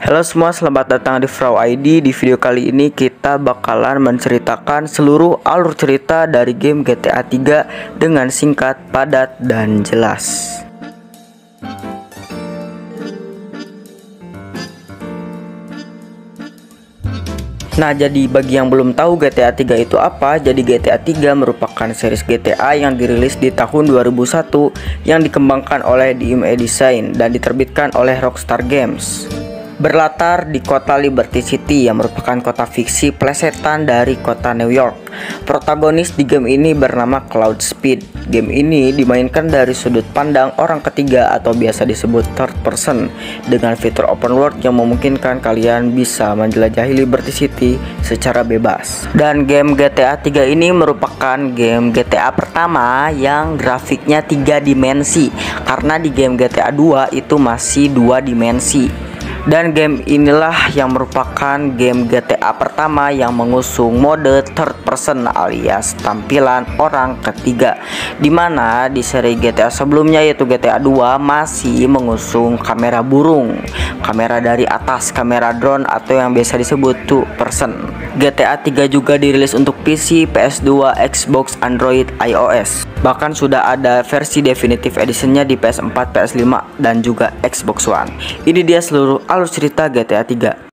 Halo semua, selamat datang di Frau ID. Di video kali ini kita bakalan menceritakan seluruh alur cerita dari game GTA 3 dengan singkat, padat, dan jelas. Nah, jadi bagi yang belum tahu GTA 3 itu apa, jadi GTA 3 merupakan series GTA yang dirilis di tahun 2001 yang dikembangkan oleh DMA Design dan diterbitkan oleh Rockstar Games. Berlatar di kota Liberty City yang merupakan kota fiksi plesetan dari kota New York. Protagonis di game ini bernama Cloud Speed. Game ini dimainkan dari sudut pandang orang ketiga atau biasa disebut third person dengan fitur open world yang memungkinkan kalian bisa menjelajahi Liberty City secara bebas. Dan game GTA 3 ini merupakan game GTA pertama yang grafiknya 3 dimensi, karena di game GTA 2 itu masih 2 dimensi. Dan game inilah yang merupakan game GTA pertama yang mengusung mode third person alias tampilan orang ketiga, dimana di seri GTA sebelumnya yaitu GTA 2 masih mengusung kamera burung, kamera dari atas, kamera drone atau yang biasa disebut two person. GTA 3 juga dirilis untuk PC, PS2, Xbox, Android, iOS. Bahkan sudah ada versi definitive editionnya di PS4, PS5, dan juga Xbox One. Ini dia seluruh alur cerita GTA 3.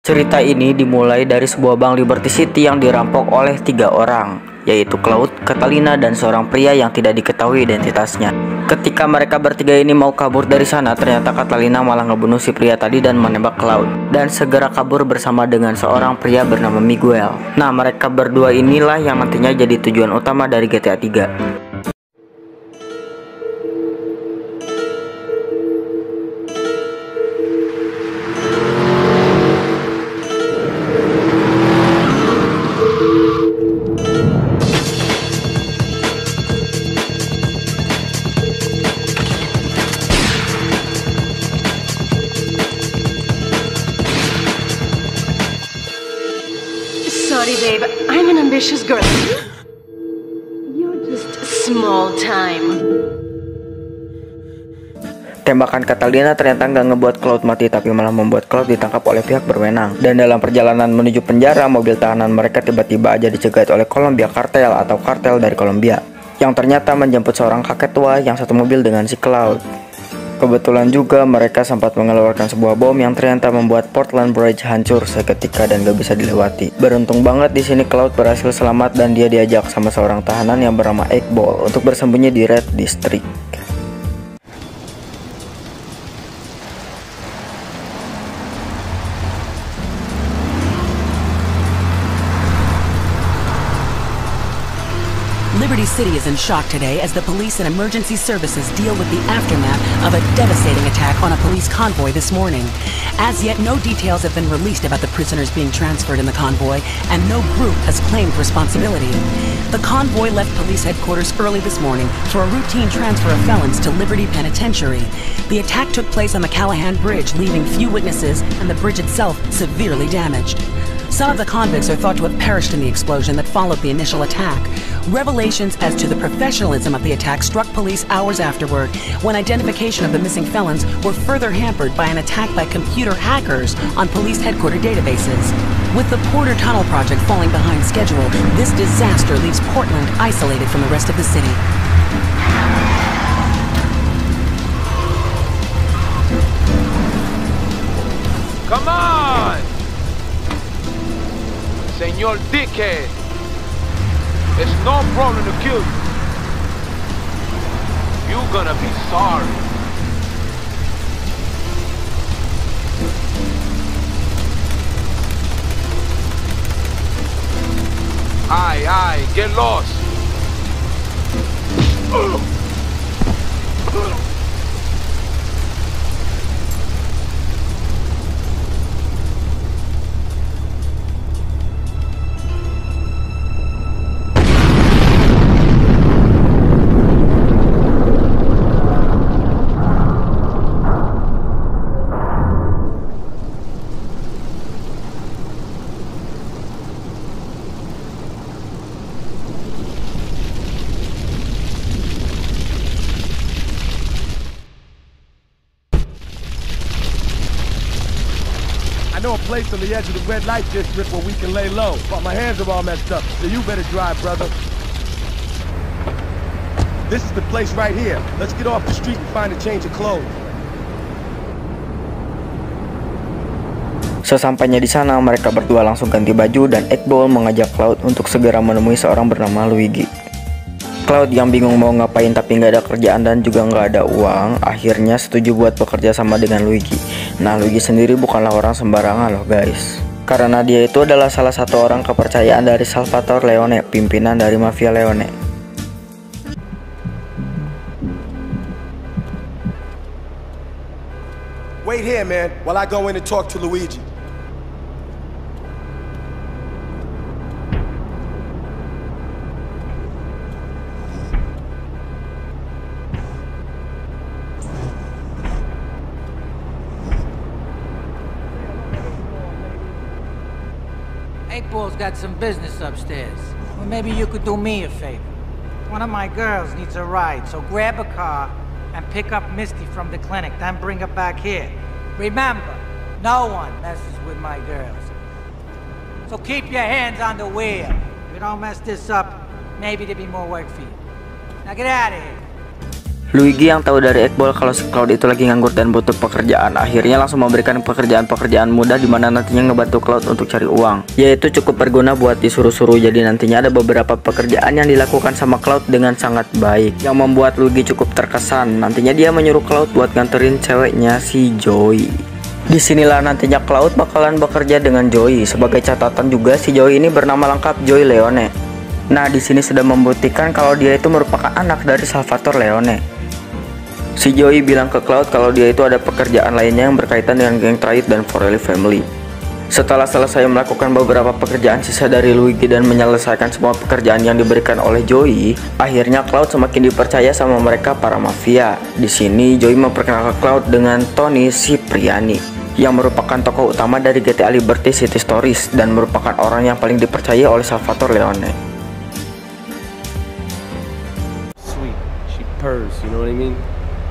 Cerita ini dimulai dari sebuah bank Liberty City yang dirampok oleh 3 orang, yaitu Cloud, Catalina, dan seorang pria yang tidak diketahui identitasnya. Ketika mereka bertiga ini mau kabur dari sana, ternyata Catalina malah ngebunuh si pria tadi dan menembak Cloud, dan segera kabur bersama dengan seorang pria bernama Miguel. Nah, mereka berdua inilah yang nantinya jadi tujuan utama dari GTA 3. Sorry, babe. I'm an ambitious girl. You're just small time. Tembakan Catalina ternyata nggak ngebuat Cloud mati, tapi malah membuat Cloud ditangkap oleh pihak berwenang. Dan dalam perjalanan menuju penjara, mobil tahanan mereka tiba-tiba aja dicegat oleh Columbia Cartel atau kartel dari Columbia, yang ternyata menjemput seorang kakek tua yang satu mobil dengan si Cloud. Kebetulan juga mereka sempat mengeluarkan sebuah bom yang ternyata membuat Portland Bridge hancur seketika dan gak bisa dilewati. Beruntung banget di sini Cloud berhasil selamat dan dia diajak sama seorang tahanan yang bernama Eggball untuk bersembunyi di Red District. Liberty City is in shock today as the police and emergency services deal with the aftermath of a devastating attack on a police convoy this morning. As yet, no details have been released about the prisoners being transferred in the convoy, and no group has claimed responsibility. The convoy left police headquarters early this morning for a routine transfer of felons to Liberty Penitentiary. The attack took place on the Callahan Bridge, leaving few witnesses and the bridge itself severely damaged. Some of the convicts are thought to have perished in the explosion that followed the initial attack. Revelations as to the professionalism of the attack struck police hours afterward, when identification of the missing felons were further hampered by an attack by computer hackers on police headquarter databases. With the Porter Tunnel project falling behind schedule, this disaster leaves Portland isolated from the rest of the city. Come on! Señor Dickhead! It's no problem to kill you. You're gonna be sorry. Aye, get lost. know a place on the edge of the red light district where we can lay low, but my hands are all messed up, so you better drive, brother. This is the place right here. Let's get off the street and find a change of clothes. Sesampainya di sana, mereka berdua langsung ganti baju dan Iqbal mengajak Cloud untuk segera menemui seorang bernama Luigi. Cloud yang bingung mau ngapain tapi nggak ada kerjaan dan juga nggak ada uang, akhirnya setuju buat bekerja sama dengan Luigi. Nah, Luigi sendiri bukanlah orang sembarangan loh guys, karena dia itu adalah salah satu orang kepercayaan dari Salvatore Leone, pimpinan dari mafia Leone. Wait here, man, while I go in and talk to Luigi. Iqbal's got some business upstairs. Well, maybe you could do me a favor. One of my girls needs a ride, so grab a car and pick up Misty from the clinic, then bring her back here. Remember, no one messes with my girls. So keep your hands on the wheel. If you don't mess this up, maybe there'll be more work for you. Now get out of here. Luigi yang tahu dari Iqbal kalau si Cloud itu lagi nganggur dan butuh pekerjaan, akhirnya langsung memberikan pekerjaan-pekerjaan mudah di mana nantinya ngebantu Cloud untuk cari uang, yaitu cukup berguna buat disuruh-suruh. Jadi nantinya ada beberapa pekerjaan yang dilakukan sama Cloud dengan sangat baik, yang membuat Luigi cukup terkesan. Nantinya dia menyuruh Cloud buat nganterin ceweknya si Joey. Disinilah nantinya Cloud bakalan bekerja dengan Joey. Sebagai catatan juga, si Joey ini bernama lengkap Joey Leone. Nah, di sini sudah membuktikan kalau dia itu merupakan anak dari Salvatore Leone. Si Joey bilang ke Cloud kalau dia itu ada pekerjaan lainnya yang berkaitan dengan geng Triad dan Forelli Family. Setelah selesai melakukan beberapa pekerjaan sisa dari Luigi dan menyelesaikan semua pekerjaan yang diberikan oleh Joey, akhirnya Cloud semakin dipercaya sama mereka para mafia. Di sini Joey memperkenalkan Cloud dengan Tony Cipriani, yang merupakan tokoh utama dari GTA Liberty City Stories dan merupakan orang yang paling dipercaya oleh Salvatore Leone. Sweet, she purrs, you know what I mean?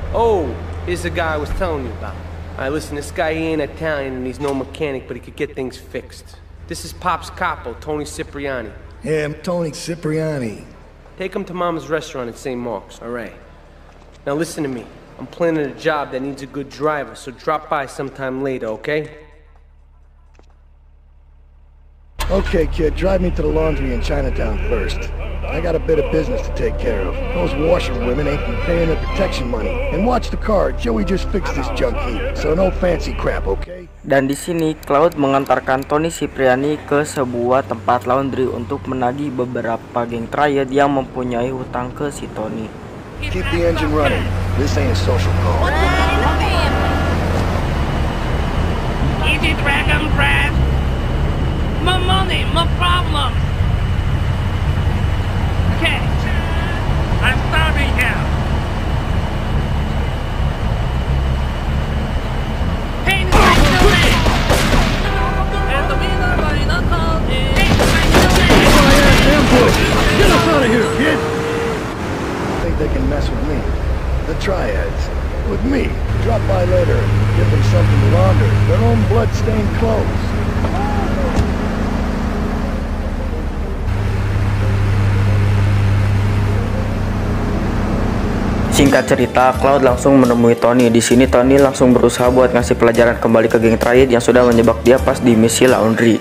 Oh, here's the guy I was telling you about. Alright, listen, this guy, he ain't Italian and he's no mechanic, but he could get things fixed. This is Pop's capo, Tony Cipriani. Yeah, I'm Tony Cipriani. Take him to Mama's restaurant at St. Mark's, alright? Now listen to me. I'm planning a job that needs a good driver, so drop by sometime later, okay? Okay, kid, drive me to the laundry in Chinatown first. I got a bit of business to take care of. Those washerwomen ain't been paying their protection money. And watch the car, Joey just fixed this junk heap, so no fancy crap, okay? Dan di sini Cloud mengantarkan Tony Cipriani ke sebuah tempat laundry untuk menagih beberapa geng Triad yang mempunyai hutang ke si Tony. Keep the engine running. This ain't a social call. Easy Dragon Breath. My money, my problem. Okay, I'm starving here. Hey, get us out of here, kid! Think they can mess with me? The Triads. With me. Drop by later and give them something to launder. Their own blood-stained clothes. Singkat cerita, Cloud langsung menemui Tony. Di sini Tony langsung berusaha buat ngasih pelajaran kembali ke geng Triad yang sudah menjebak dia pas di misi laundry.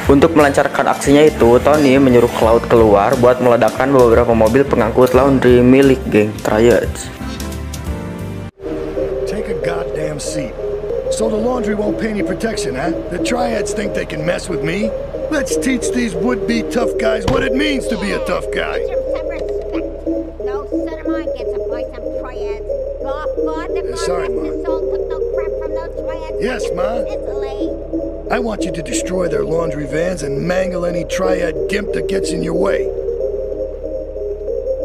Untuk melancarkan aksinya itu, Tony menyuruh Cloud keluar buat meledakkan beberapa mobil pengangkut laundry milik geng Triad. Take a goddamn seat. So the laundry won't pay any protection, huh? The Triads think they can mess with me? Let's teach these would-be tough guys what it means to be a tough guy. Sorry, Ma. Yes, Ma. I want you to destroy their laundry vans and mangle any Triad gimp that gets in your way.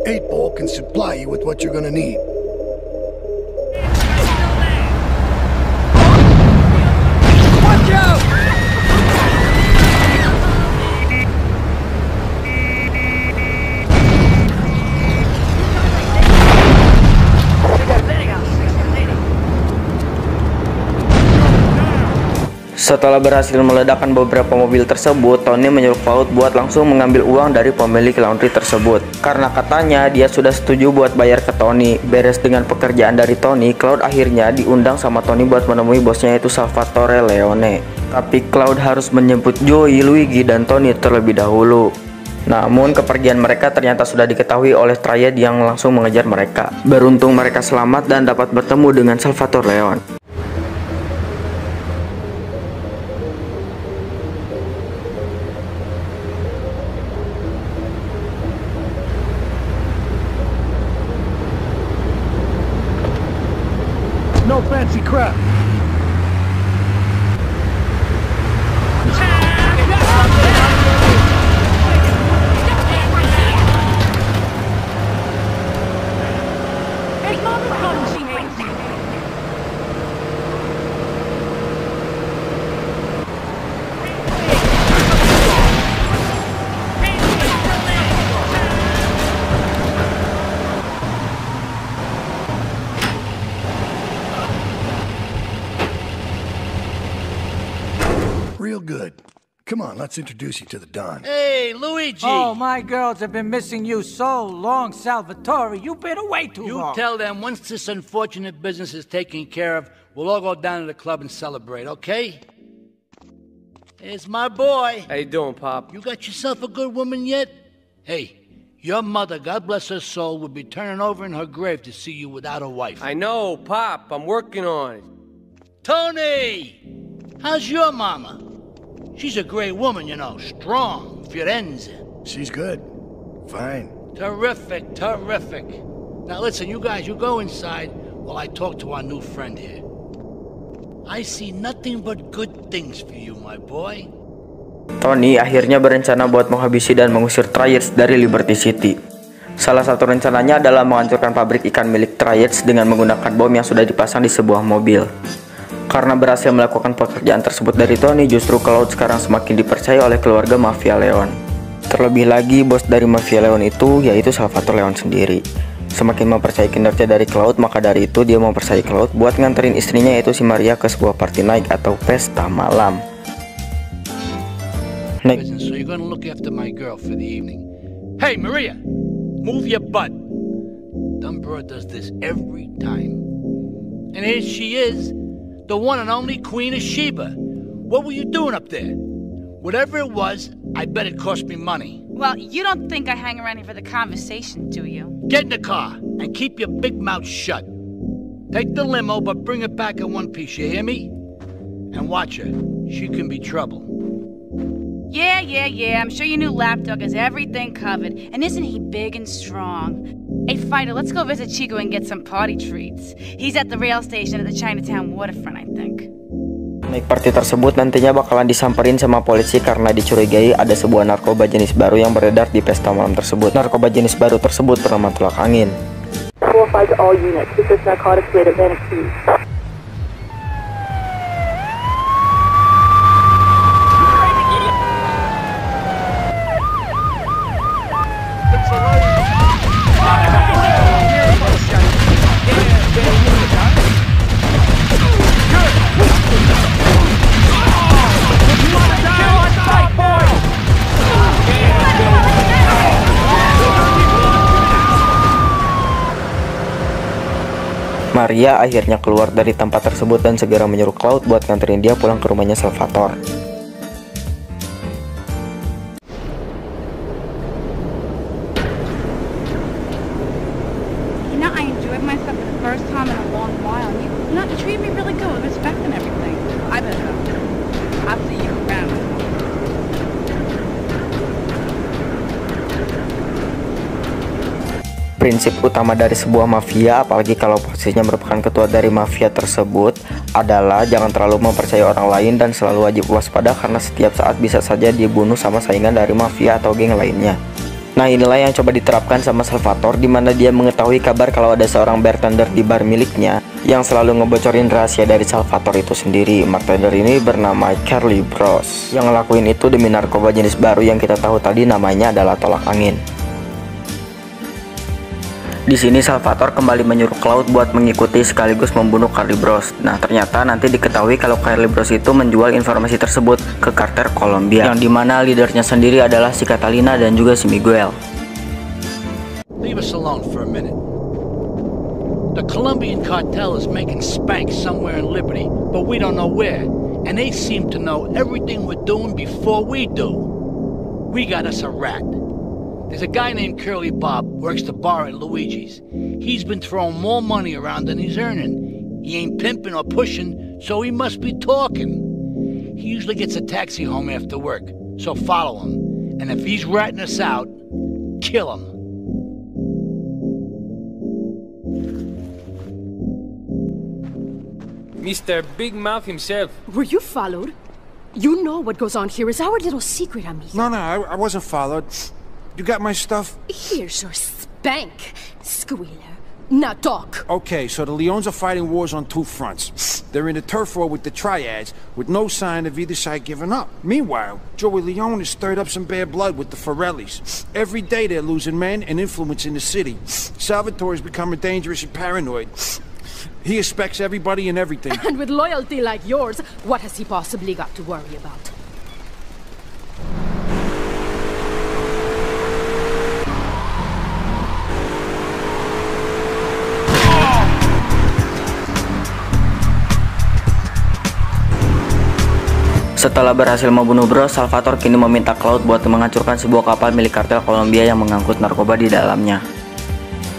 8-Ball can supply you with what you're gonna need. Watch out! Setelah berhasil meledakkan beberapa mobil tersebut, Tony menyuruh Cloud buat langsung mengambil uang dari pemilik laundry tersebut. Karena katanya dia sudah setuju buat bayar ke Tony. Beres dengan pekerjaan dari Tony, Cloud akhirnya diundang sama Tony buat menemui bosnya yaitu Salvatore Leone. Tapi Cloud harus menjemput Joey, Luigi, dan Tony terlebih dahulu. Namun kepergian mereka ternyata sudah diketahui oleh Triad yang langsung mengejar mereka. Beruntung mereka selamat dan dapat bertemu dengan Salvatore Leone. No fancy crap. Real good. Come on, let's introduce you to the Don. Hey, Luigi! Oh, my girls have been missing you so long, Salvatore. You've been away too long. You tell them once this unfortunate business is taken care of, we'll all go down to the club and celebrate, okay? It's my boy. How you doing, Pop? You got yourself a good woman yet? Hey, your mother, God bless her soul, would be turning over in her grave to see you without a wife. I know, Pop. I'm working on it. Tony! How's your mama? She's a great woman, you know, strong, Firenze. She's good. Fine. Terrific, terrific. Now listen, you guys, you go inside while I talk to our new friend here. I see nothing but good things for you, my boy. Tony akhirnya berencana buat menghabisi dan mengusir Triads dari Liberty City. Salah satu rencananya adalah menghancurkan pabrik ikan milik Triads dengan menggunakan bom yang sudah dipasang di sebuah mobil. Karena berhasil melakukan pekerjaan tersebut dari Tony, justru Cloud sekarang semakin dipercaya oleh keluarga Mafia Leone. Terlebih lagi, bos dari Mafia Leone itu yaitu Salvatore Leone sendiri. Semakin mempercayai kinerja dari Cloud, maka dari itu dia mempercayai Cloud buat nganterin istrinya yaitu si Maria ke sebuah party night atau pesta malam. So you're gonna look after my girl for the evening. Hey, Maria, move your butt. Dumb broad does this every time. And here she is, the one and only Queen of Sheba. What were you doing up there? Whatever it was, I bet it cost me money. Well, you don't think I hang around here for the conversation, do you? Get in the car and keep your big mouth shut. Take the limo, but bring it back in one piece, you hear me? And watch her. She can be trouble. Yeah. I'm sure your new lapdog has everything covered. And isn't he big and strong? Hey, Fighter, let's go visit Chico and get some party treats. He's at the rail station at the Chinatown waterfront, I think. Naik party tersebut nantinya bakalan disamperin sama polisi karena dicurigai ada sebuah narkoba jenis baru yang beredar di pesta malam tersebut. Narkoba jenis baru tersebut bernama tolak angin. 4-5 to all units. This is narcotics rate Atlantic Keys. Maria akhirnya keluar dari tempat tersebut dan segera menyuruh Cloud buat nganterin dia pulang ke rumahnya Salvatore. You know, I enjoyed myself for the first time in a long while. You treat me really good with respect and everything. I better go. I'll see you around. Prinsip utama dari sebuah mafia, apalagi kalau posisinya merupakan ketua dari mafia tersebut, adalah jangan terlalu mempercayai orang lain dan selalu wajib waspada karena setiap saat bisa saja dibunuh sama saingan dari mafia atau geng lainnya. Nah, inilah yang coba diterapkan sama Salvatore, di mana dia mengetahui kabar kalau ada seorang bartender di bar miliknya yang selalu ngebocorin rahasia dari Salvatore itu sendiri. Bartender ini bernama Charlie Bros. Yang ngelakuin itu demi narkoba jenis baru yang kita tahu tadi namanya adalah tolak angin. Di sini Salvatore kembali menyuruh Cloud buat mengikuti sekaligus membunuh Carly Bros. Nah, ternyata nanti diketahui kalau Carly Bros itu menjual informasi tersebut ke kartel Colombia, yang dimana leadernya sendiri adalah si Catalina dan juga si Miguel. Leave us alone for a minute. The Colombian cartel is making spank somewhere in Liberty, but we don't know where. And they seem to know everything we're doing before we do. We got us a rat. There's a guy named Curly Bob, works the bar at Luigi's. He's been throwing more money around than he's earning. He ain't pimping or pushing, so he must be talking. He usually gets a taxi home after work, so follow him. And if he's ratting us out, kill him. Mr. Big Mouth himself. Were you followed? You know what goes on here is our little secret, amigo. No, I wasn't followed. You got my stuff? Here's your spank, squealer. Now talk. Okay, so the Leones are fighting wars on two fronts. They're in a turf war with the Triads, with no sign of either side giving up. Meanwhile, Joey Leone has stirred up some bad blood with the Forellis. Every day they're losing men and influence in the city. Salvatore's becoming dangerous and paranoid. He expects everybody and everything. And with loyalty like yours, what has he possibly got to worry about? Setelah berhasil membunuh Bros, Salvatore kini meminta Cloud buat menghancurkan sebuah kapal milik kartel Colombia yang mengangkut narkoba di dalamnya.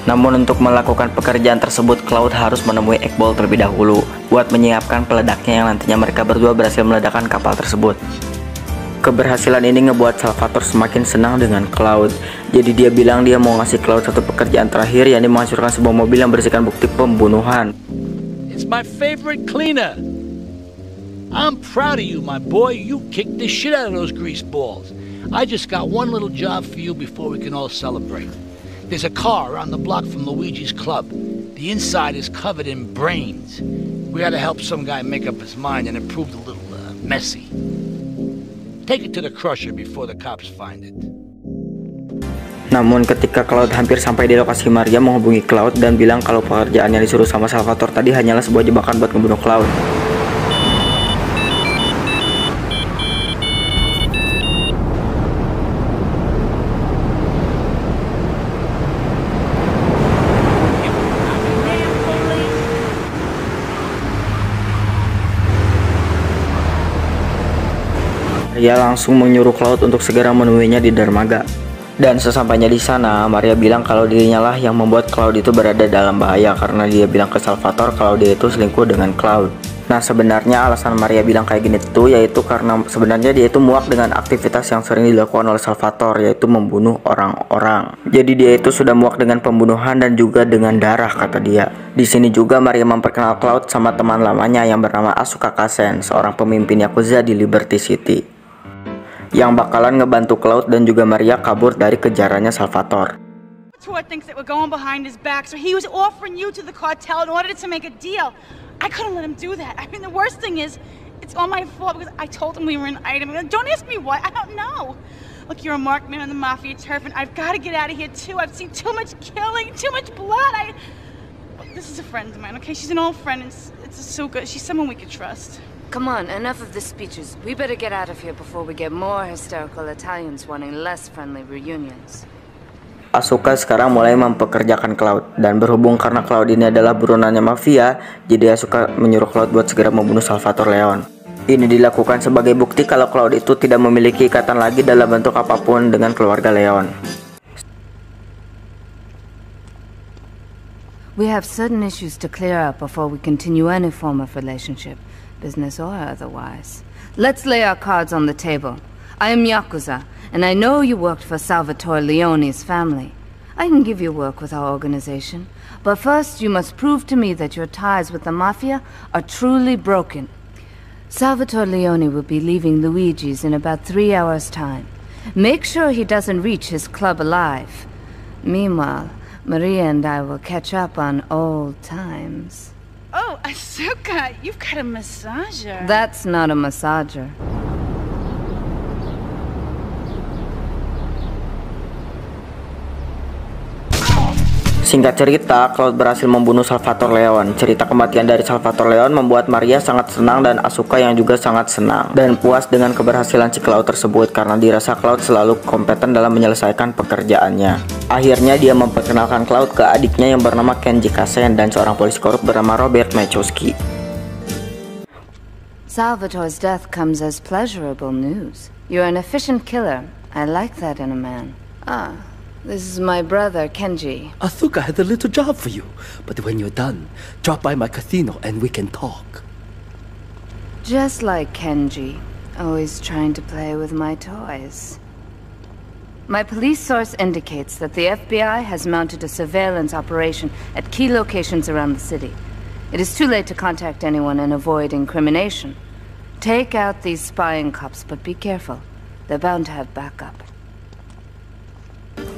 Namun untuk melakukan pekerjaan tersebut, Cloud harus menemui Iqbal terlebih dahulu buat menyiapkan peledaknya yang nantinya mereka berdua berhasil meledakkan kapal tersebut. Keberhasilan ini ngebuat Salvatore semakin senang dengan Cloud. Jadi dia bilang dia mau ngasih Cloud satu pekerjaan terakhir, yakni menghancurkan sebuah mobil yang berisikan bukti pembunuhan. It's my favorite cleaner. I'm proud of you, my boy. You kicked the shit out of those grease balls. I just got one little job for you before we can all celebrate. There's a car around the block from Luigi's club. The inside is covered in brains. We had to help some guy make up his mind, and it proved a little messy. Take it to the crusher before the cops find it. Namun ketika Cloud hampir sampai di lokasi, Maria menghubungi Cloud dan bilang kalau pekerjaan yang disuruh sama Salvatore tadi hanyalah sebuah jebakan buat membunuh Cloud. Maria langsung menyuruh Cloud untuk segera menemuinya di dermaga. Dan sesampainya di sana, Maria bilang kalau dirinya lah yang membuat Cloud itu berada dalam bahaya karena dia bilang ke Salvatore kalau dia itu selingkuh dengan Cloud. Nah, sebenarnya alasan Maria bilang kayak gini tuh yaitu karena sebenarnya dia itu muak dengan aktivitas yang sering dilakukan oleh Salvatore, yaitu membunuh orang-orang. Jadi dia itu sudah muak dengan pembunuhan dan juga dengan darah, kata dia. Di sini juga Maria memperkenal Cloud sama teman lamanya yang bernama Asuka Kasen, seorang pemimpin Yakuza di Liberty City, yang bakalan ngebantu Cloud dan juga Maria kabur dari kejarannya Salvatore. Salvatore thinks that we're going behind his back, so he was offering you to the cartel in order to make a deal. I couldn't let him do that. I mean, the worst thing is, it's all my fault because I told him we were an item. Don't ask me why. I don't know. Look, you're a marked man on the mafia turf, and I've got to get out of here too. I've seen too much killing, too much blood. Look, this is a friend of mine, okay? She's an old friend. It's Asuka. She's someone we could trust. Come on, enough of the speeches. We better get out of here before we get more hysterical Italians wanting less friendly reunions. Asuka sekarang mulai mempekerjakan Cloud, dan berhubung karena Cloud ini adalah burunannya mafia, jadi Asuka menyuruh Cloud buat segera membunuh Salvatore Leone. Ini dilakukan sebagai bukti kalau Cloud itu tidak memiliki ikatan lagi dalam bentuk apapun dengan keluarga Leone. We have certain issues to clear up before we continue any form of relationship, business or otherwise. Let's lay our cards on the table. I am Yakuza, and I know you worked for Salvatore Leone's family. I can give you work with our organization, but first you must prove to me that your ties with the Mafia are truly broken. Salvatore Leone will be leaving Luigi's in about 3 hours' time. Make sure he doesn't reach his club alive. Meanwhile, Maria and I will catch up on old times. Oh, Asuka, you've got a massager. That's not a massager. Singkat cerita, Cloud berhasil membunuh Salvatore Leone. Cerita kematian dari Salvatore Leone membuat Maria sangat senang dan Asuka yang juga sangat senang dan puas dengan keberhasilan si Cloud tersebut karena dirasa Cloud selalu kompeten dalam menyelesaikan pekerjaannya. Akhirnya dia memperkenalkan Cloud ke adiknya yang bernama Kenji Kasen dan seorang polisi korup bernama Robert Mechowski. Salvatore's death comes as pleasurable news. You're an efficient killer. I like that in a man. This is my brother, Kenji. Asuka has a little job for you, but when you're done, drop by my casino and we can talk. Just like Kenji, always trying to play with my toys. My police source indicates that the FBI has mounted a surveillance operation at key locations around the city. It is too late to contact anyone and avoid incrimination. Take out these spying cops, but be careful. They're bound to have backup.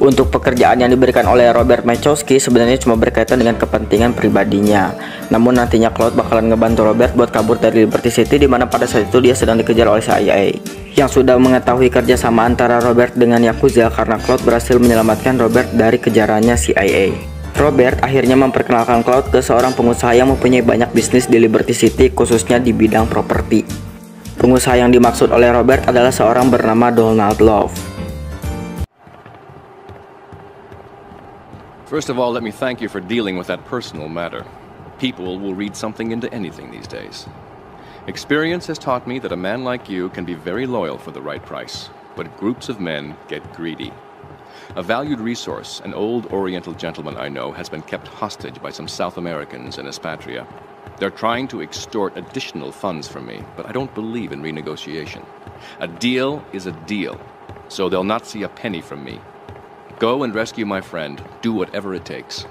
Untuk pekerjaan yang diberikan oleh Robert Mechowski sebenarnya cuma berkaitan dengan kepentingan pribadinya. Namun nantinya Cloud bakalan ngebantu Robert buat kabur dari Liberty City, di mana pada saat itu dia sedang dikejar oleh CIA yang sudah mengetahui kerjasama antara Robert dengan Yakuza karena Cloud berhasil menyelamatkan Robert dari kejarannya CIA. Robert akhirnya memperkenalkan Cloud ke seorang pengusaha yang mempunyai banyak bisnis di Liberty City, khususnya di bidang properti. Pengusaha yang dimaksud oleh Robert adalah seorang bernama Donald Love. First of all, let me thank you for dealing with that personal matter. People will read something into anything these days. Experience has taught me that a man like you can be very loyal for the right price, but groups of men get greedy. A valued resource, an old Oriental gentleman I know, has been kept hostage by some South Americans in Espatria. They're trying to extort additional funds from me, but I don't believe in renegotiation. A deal is a deal, so they'll not see a penny from me. Go and rescue my friend. Do whatever it takes.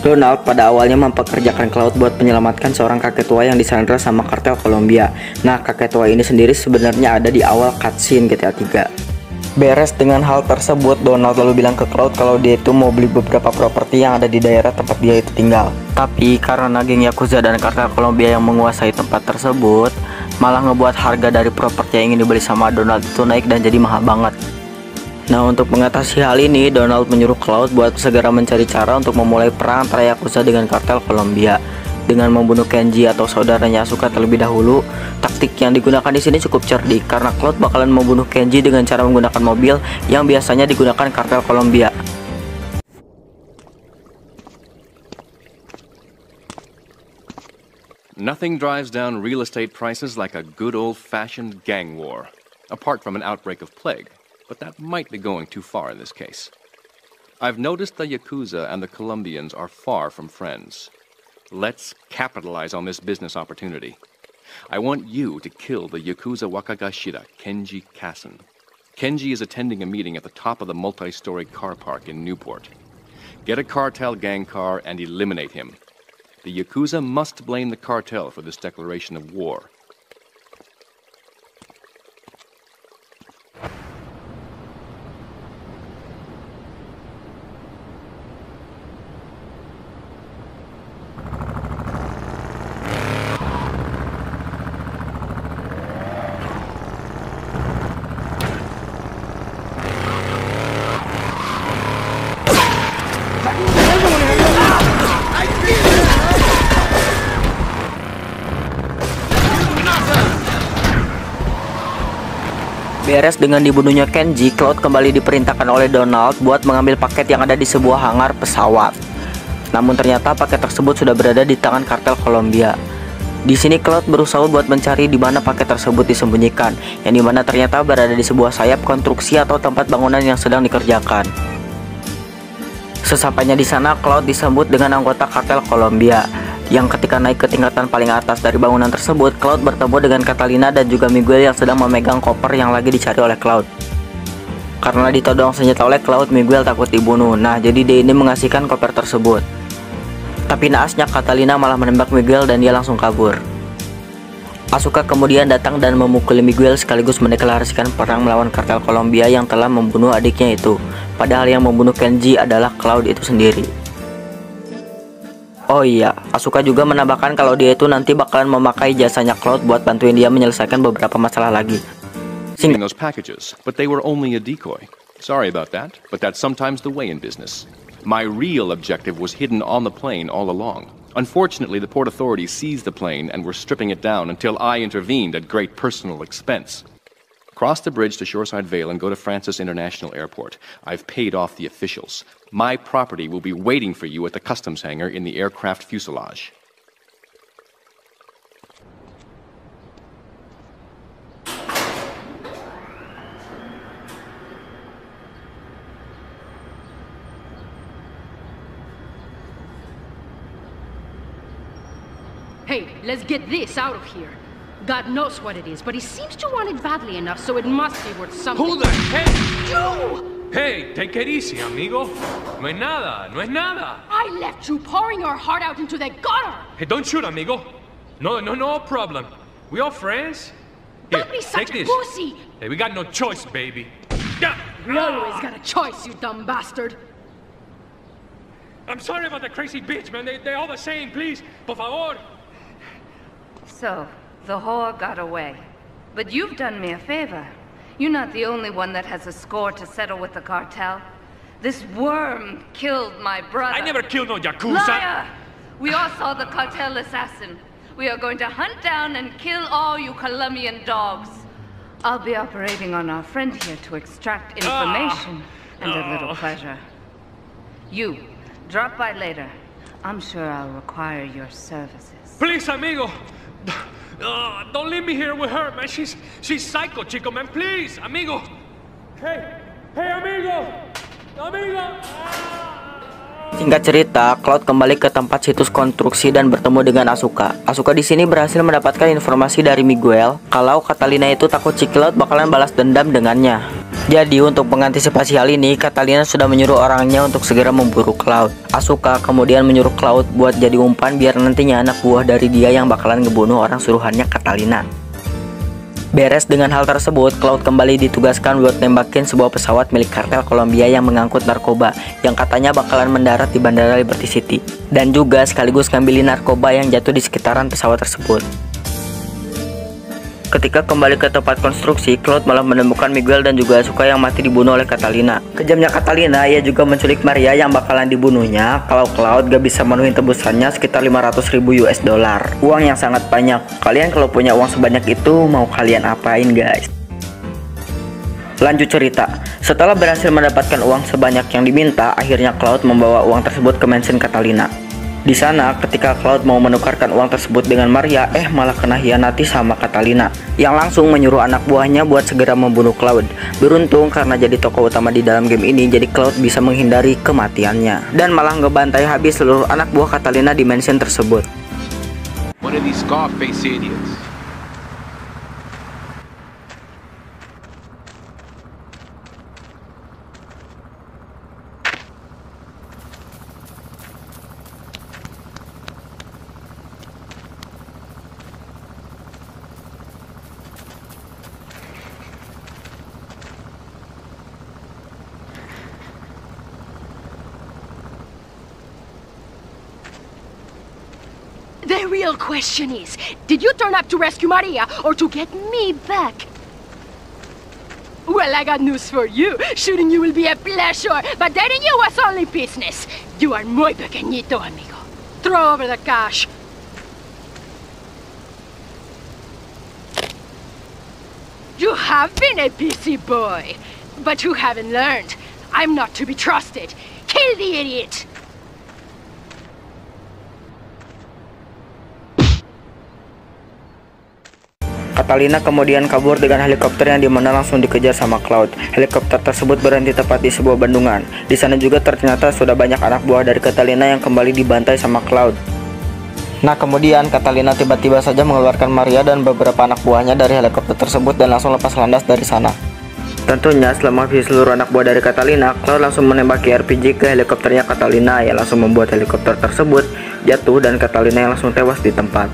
Donald pada awalnya mempekerjakan Cloud buat menyelamatkan seorang kakek tua yang disandra sama kartel Colombia. Nah, kakek tua ini sendiri sebenarnya ada di awal cutscene GTA 3. Beres dengan hal tersebut, Donald lalu bilang ke Cloud kalau dia itu mau beli beberapa properti yang ada di daerah tempat dia itu tinggal. Tapi karena geng Yakuza dan kartel Colombia yang menguasai tempat tersebut, malah ngebuat harga dari properti yang ingin dibeli sama Donald itu naik dan jadi mahal banget. Nah, untuk mengatasi hal ini, Donald menyuruh Cloud buat segera mencari cara untuk memulai perang antara Yakuza dengan kartel Colombia dengan membunuh Kenji atau saudaranya Asuka terlebih dahulu. Taktik yang digunakan di sini cukup cerdik karena Cloud bakalan membunuh Kenji dengan cara menggunakan mobil yang biasanya digunakan kartel Colombia. Nothing drives down real estate prices like a good old-fashioned gang war, apart from an outbreak of plague, but that might be going too far in this case. I've noticed the Yakuza and the Colombians are far from friends. Let's capitalize on this business opportunity. I want you to kill the Yakuza Wakagashira, Kenji Kasen. Kenji is attending a meeting at the top of the multi-story car park in Newport. Get a cartel gang car and eliminate him. The Yakuza must blame the cartel for this declaration of war. Beres dengan dibunuhnya Kenji, Cloud kembali diperintahkan oleh Donald buat mengambil paket yang ada di sebuah hangar pesawat. Namun ternyata paket tersebut sudah berada di tangan kartel Colombia. Di sini Cloud berusaha buat mencari di mana paket tersebut disembunyikan, yang dimana ternyata berada di sebuah sayap konstruksi atau tempat bangunan yang sedang dikerjakan. Sesampainya di sana, Cloud disambut dengan anggota kartel Colombia. Yang ketika naik ke tingkatan paling atas dari bangunan tersebut, Cloud bertemu dengan Catalina dan juga Miguel yang sedang memegang koper yang lagi dicari oleh Cloud. Karena ditodong senjata oleh Cloud, Miguel takut dibunuh. Nah, jadi dia ini mengasihkan koper tersebut. Tapi naasnya Catalina malah menembak Miguel dan dia langsung kabur. Asuka kemudian datang dan memukuli Miguel sekaligus mendeklarasikan perang melawan kartel Colombia yang telah membunuh adiknya itu. Padahal yang membunuh Kenji adalah Cloud itu sendiri. Oh iya, Asuka juga menambahkan kalau dia itu nanti bakalan memakai jasanya Cloud buat bantuin dia menyelesaikan beberapa masalah lagi. Those packages, but they were only a decoy. Sorry about that, but that's sometimes the way in business. My real objective was hidden on the plane all along. Unfortunately, the port authorities seized the plane and were stripping it down until I intervened at great personal expense. Cross the bridge to Shoreside Vale and go to Francis International Airport. I've paid off the officials. My property will be waiting for you at the customs hangar in the aircraft fuselage. Hey, let's get this out of here. God knows what it is, but he seems to want it badly enough, so it must be worth something. Who the heck? You! Hey, take it easy, amigo. No es nada, no es nada. I left you pouring your heart out into the gutter! Hey, don't shoot, amigo. No problem. We all friends? Here, Don't be such take a this. pussy! Hey, we got no choice, baby. We always got a choice, you dumb bastard. I'm sorry about the crazy bitch, man. They all the same, please. Por favor. So, the whore got away. But you've done me a favor. You're not the only one that has a score to settle with the cartel. This worm killed my brother. I never killed no Yakuza. Liar! We all saw the cartel assassin. We are going to hunt down and kill all you Colombian dogs. I'll be operating on our friend here to extract information and a little pleasure. You, drop by later. I'm sure I'll require your services. Please, amigo. Don't leave me here with her, man. She's psycho, chico, man. Please, amigo. Hey, amigo. Amigo. Singkat cerita, Cloud kembali ke tempat situs konstruksi dan bertemu dengan Asuka. Asuka di sini berhasil mendapatkan informasi dari Miguel kalau Catalina itu takut si Cloud bakalan balas dendam dengannya. Jadi untuk mengantisipasi hal ini, Catalina sudah menyuruh orangnya untuk segera memburu Cloud. Asuka kemudian menyuruh Cloud buat jadi umpan biar nantinya anak buah dari dia yang bakalan ngebunuh orang suruhannya Catalina. Beres dengan hal tersebut, Cloud kembali ditugaskan buat nembakin sebuah pesawat milik kartel Kolombia yang mengangkut narkoba yang katanya bakalan mendarat di Bandara Liberty City, dan juga sekaligus ngambilin narkoba yang jatuh di sekitaran pesawat tersebut. Ketika kembali ke tempat konstruksi, Cloud malah menemukan Miguel dan juga Asuka yang mati dibunuh oleh Catalina. Kejamnya Catalina, ia juga menculik Maria yang bakalan dibunuhnya kalau Cloud gak bisa menuhin tebusannya sekitar 500.000 US dollar. Uang yang sangat banyak. Kalian kalau punya uang sebanyak itu mau kalian apain, guys? Lanjut cerita. Setelah berhasil mendapatkan uang sebanyak yang diminta, akhirnya Cloud membawa uang tersebut ke mansion Catalina. Di sana, ketika Cloud mau menukarkan uang tersebut dengan Maria, malah kena hianati sama Catalina, yang langsung menyuruh anak buahnya buat segera membunuh Cloud. Beruntung karena jadi tokoh utama di dalam game ini, jadi Cloud bisa menghindari kematiannya, dan malah ngebantai habis seluruh anak buah Catalina di mansion tersebut. One of these Scarface idiots. The real question is, did you turn up to rescue Maria or to get me back? Well, I got news for you. Shooting you will be a pleasure, but dating you was only business. You are muy pequeñito, amigo. Throw over the cash. You have been a busy boy, but you haven't learned. I'm not to be trusted. Kill the idiot! Catalina kemudian kabur dengan helikopter yang dimana langsung dikejar sama Cloud. Helikopter tersebut berhenti tepat di sebuah bendungan. Di sana juga ternyata sudah banyak anak buah dari Catalina yang kembali dibantai sama Cloud. Nah kemudian Catalina tiba-tiba saja mengeluarkan Maria dan beberapa anak buahnya dari helikopter tersebut dan langsung lepas landas dari sana. Tentunya setelah menghabisi seluruh anak buah dari Catalina, Cloud langsung menembaki RPG ke helikopternya Catalina yang langsung membuat helikopter tersebut jatuh dan Catalina yang langsung tewas di tempat.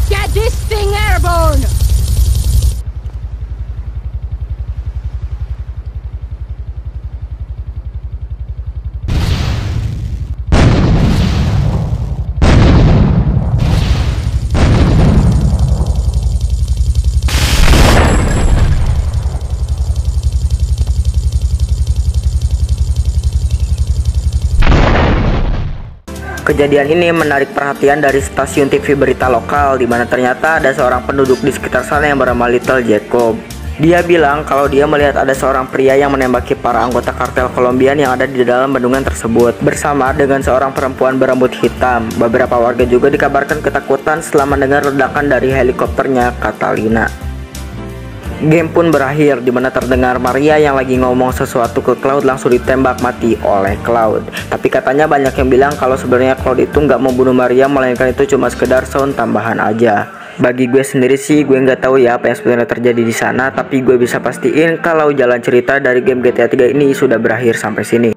Get this thing airborne! Kejadian ini menarik perhatian dari stasiun TV berita lokal, di mana ternyata ada seorang penduduk di sekitar sana yang bernama Little Jacob. Dia bilang kalau dia melihat ada seorang pria yang menembaki para anggota kartel Kolombian yang ada di dalam bendungan tersebut bersama dengan seorang perempuan berambut hitam. Beberapa warga juga dikabarkan ketakutan setelah mendengar ledakan dari helikopternya Catalina. Game pun berakhir di mana terdengar Maria yang lagi ngomong sesuatu ke Cloud langsung ditembak mati oleh Cloud. Tapi katanya banyak yang bilang kalau sebenarnya Cloud itu nggak membunuh Maria, melainkan itu cuma sekedar sound tambahan aja. Bagi gue sendiri sih, gue nggak tahu ya apa yang sebenarnya terjadi di sana, tapi gue bisa pastiin kalau jalan cerita dari game GTA 3 ini sudah berakhir sampai sini.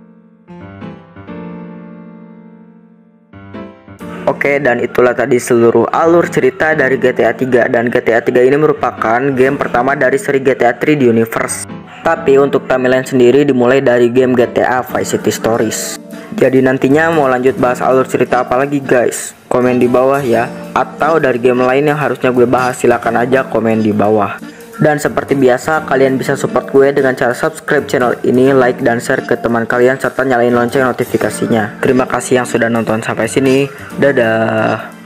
Oke, dan itulah tadi seluruh alur cerita dari GTA 3, dan GTA 3 ini merupakan game pertama dari seri GTA 3 di universe. Tapi untuk timeline sendiri dimulai dari game GTA Vice City Stories. Jadi nantinya mau lanjut bahas alur cerita apa lagi guys? Komen di bawah ya. Atau dari game lain yang harusnya gue bahas, silahkan aja komen di bawah. Dan seperti biasa, kalian bisa support gue dengan cara subscribe channel ini, like dan share ke teman kalian, serta nyalain lonceng notifikasinya. Terima kasih yang sudah nonton sampai sini. Dadah.